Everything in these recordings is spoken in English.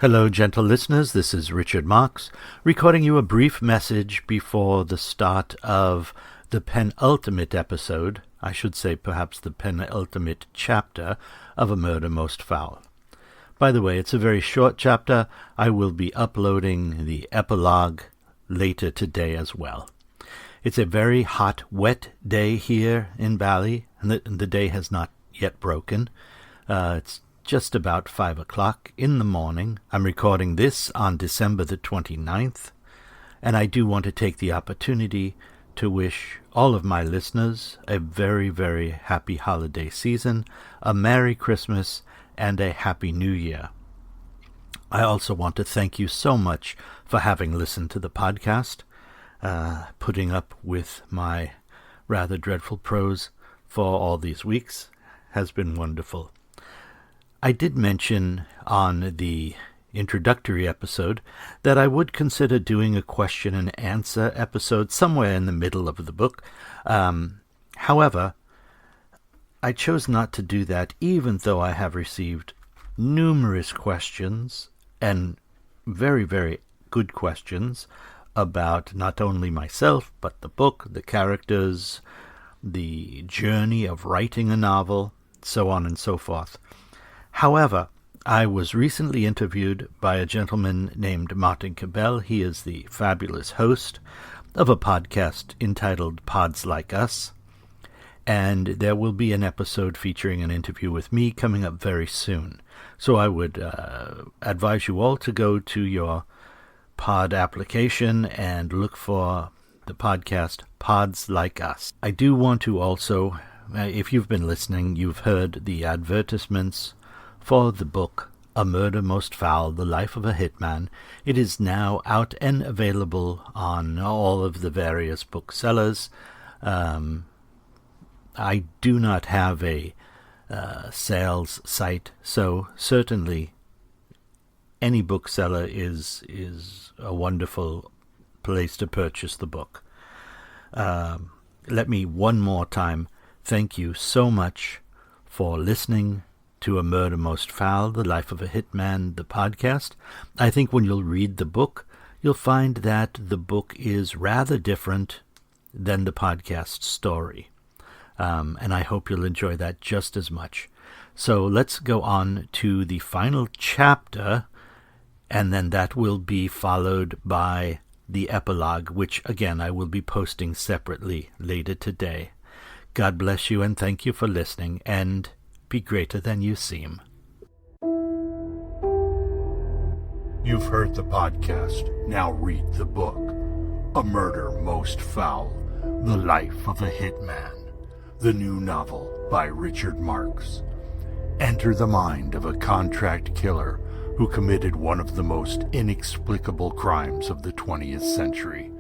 Hello, gentle listeners. This is Richard Marks, recording you a brief message before the start of the penultimate episode, I should say perhaps the penultimate chapter, of A Murder Most Foul. By the way, it's a very short chapter. I will be uploading the epilogue later today as well. It's a very hot, wet day here in Bali, and the day has not yet broken. It's just about 5 o'clock in the morning. I'm recording this on December the 29th, and I do want to take the opportunity to wish all of my listeners a very, very happy holiday season, a Merry Christmas, and a Happy New Year. I also want to thank you so much for having listened to the podcast, putting up with my rather dreadful prose for all these weeks has been wonderful. I did mention on the introductory episode that I would consider doing a question and answer episode somewhere in the middle of the book. However, I chose not to do that, even though I have received numerous questions, and very, very good questions, about not only myself, but the book, the characters, the journey of writing a novel, so on and so forth. However, I was recently interviewed by a gentleman named Martin Cabell. He is the fabulous host of a podcast entitled Pods Like Us, and there will be an episode featuring an interview with me coming up very soon. So I would advise you all to go to your pod application and look for the podcast Pods Like Us. I do want to also, if you've been listening, you've heard the advertisements for the book A Murder Most Foul, The Life of a Hitman. It is now out and available on all of the various booksellers. I do not have a sales site, so certainly any bookseller is a wonderful place to purchase the book. Let me one more time thank you so much for listening to A Murder Most Foul, The Life of a Hitman, the podcast. I think when you'll read the book, you'll find that the book is rather different than the podcast story. And I hope you'll enjoy that just as much. So let's go on to the final chapter, and then that will be followed by the epilogue, which again I will be posting separately later today. God bless you, and thank you for listening, and be greater than you seem. You've heard the podcast. Now read the book. A Murder Most Foul, The Life of a Hitman. The new novel by Richard Marks. Enter the mind of a contract killer who committed one of the most inexplicable crimes of the 20th century.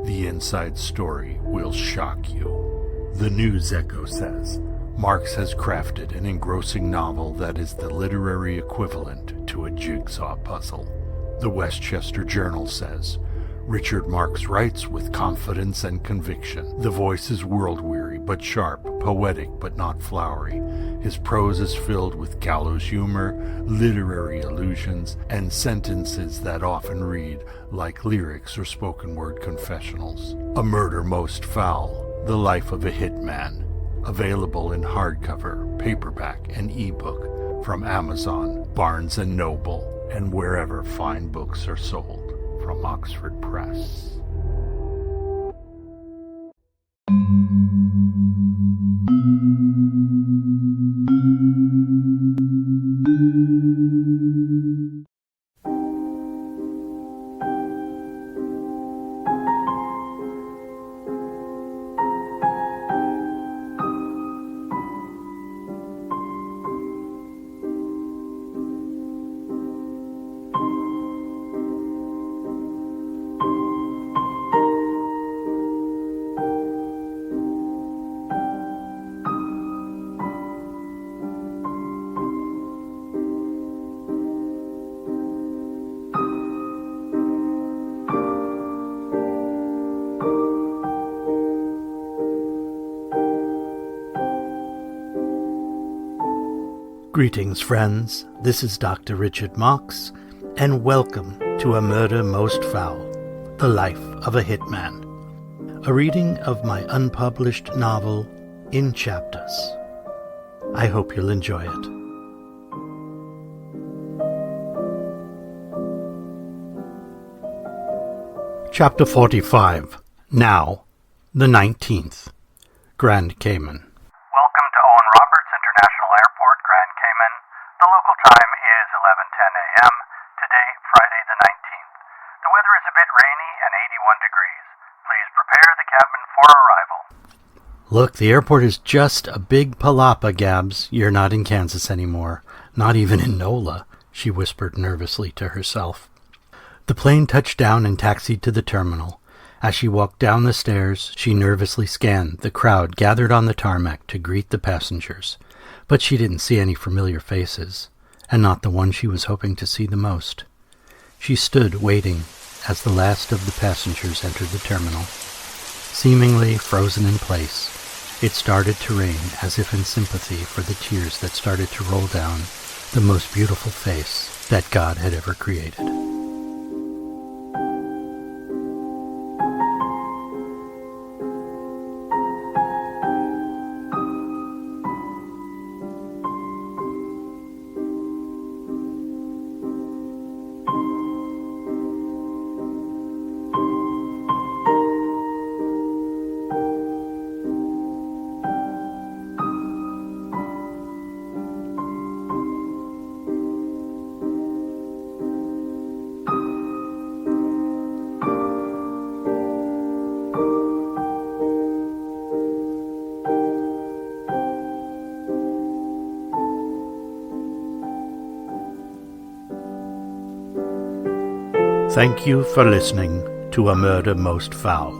The inside story will shock you. The News Echo says Marks has crafted an engrossing novel that is the literary equivalent to a jigsaw puzzle. The Westchester Journal says Richard Marks writes with confidence and conviction. The voice is world-weary but sharp, poetic but not flowery. His prose is filled with gallows humor, literary allusions, and sentences that often read like lyrics or spoken-word confessionals. A Murder Most Foul, The Life of a Hitman. Available in hardcover, paperback, and ebook from Amazon, Barnes & Noble, and wherever fine books are sold. From Oxford Press. Greetings, friends. This is Dr. Richard Marks, and welcome to A Murder Most Foul, The Life of a Hitman, a reading of my unpublished novel in chapters. I hope you'll enjoy it. Chapter 45. Now, the 19th. Grand Cayman. Welcome to Owen Roberts International Airport, Grand Cayman. The local time is 11:10 a.m. Today, Friday the 19th. The weather is a bit rainy and 81 degrees. Please prepare the cabin for arrival. Look, the airport is just a big palapa, Gabs. You're not in Kansas anymore. Not even in NOLA, she whispered nervously to herself. The plane touched down and taxied to the terminal. As she walked down the stairs, she nervously scanned the crowd gathered on the tarmac to greet the passengers. But she didn't see any familiar faces, and not the one she was hoping to see the most. She stood waiting as the last of the passengers entered the terminal. Seemingly frozen in place, it started to rain as if in sympathy for the tears that started to roll down the most beautiful face that God had ever created. Thank you for listening to A Murder Most Foul,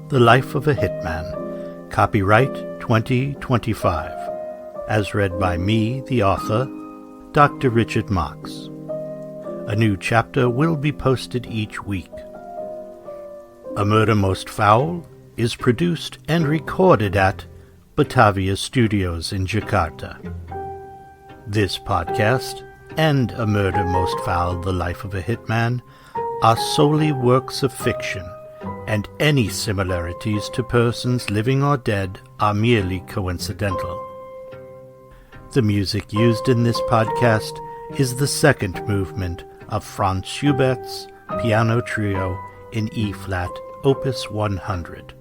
The Life of a Hitman, copyright 2025, as read by me, the author, Dr. Richard Marks. A new chapter will be posted each week. A Murder Most Foul is produced and recorded at Batavia Studios in Jakarta. This podcast and A Murder Most Foul, The Life of a Hitman are solely works of fiction, and any similarities to persons living or dead are merely coincidental. The music used in this podcast is the second movement of Franz Schubert's Piano Trio in E-flat, Opus 100.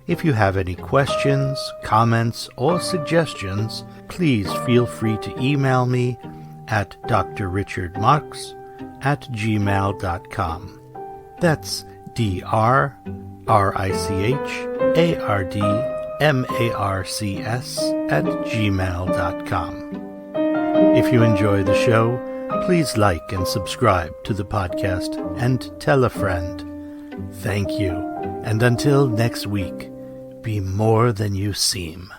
If you have any questions, comments, or suggestions, please feel free to email me at drrichardmarks@gmail.com. That's drrichardmarcs@gmail.com. If you enjoy the show, please like and subscribe to the podcast and tell a friend. Thank you, and until next week, be more than you seem.